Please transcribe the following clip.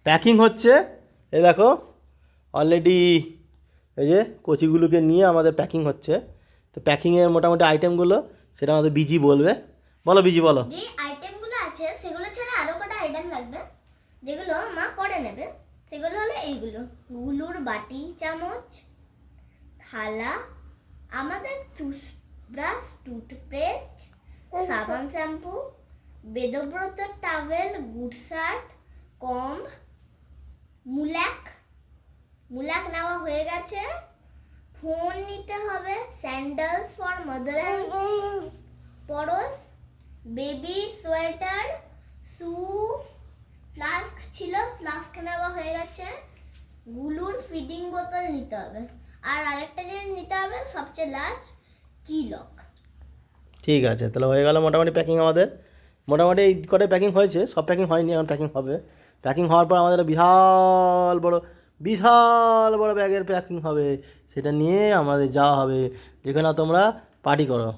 Packing হচ্ছে। এই দেখো অলরেডি এই যে কচিগুলোকে নিয়ে আমাদের প্যাকিং হচ্ছে। তো প্যাকিংয়ের মোটামুটি আইটেমগুলো সেটা আমাদের বিজি বলবে। বলো বিজি বলো। যে আইটেমগুলো আছে সেগুলো ছাড়া আরো কটা আইটেম লাগবে, যেগুলো মা পরে নেবে। সেগুলো হলো এইগুলো: গুলুর বাটি চামচ, থালা, আমাদের টুথব্রাশ, টুথপেস্ট, সাবান, shampoo, Bedabrata towel, good shirt, কম্ব, মুলাক নেওয়া হয়ে গেছে। ফোন নিতে হবে, sandals for mother and Parash, baby sweater, shoe, flask ছিল, ফ্লাস্ক নেওয়া হয়ে গেছে। গুলুর ফিডিং বোতল নিতে হবে, আর আরেকটা জিনিস নিতে হবে সবচেয়ে লাস্ট, কি লক। ঠিক আছে, তাহলে হয়ে গেল মোটামুটি প্যাকিং আমাদের। মোটামুটি এই কটাই প্যাকিং হয়েছে, সব প্যাকিং হয়নি, এখন প্যাকিং হবে। প্যাকিং হওয়ার পর আমাদের বিশাল বড় ব্যাগের প্যাকিং হবে। সেটা নিয়ে আমাদের যাওয়া হবে যেখানে তোমরা পার্টি করো।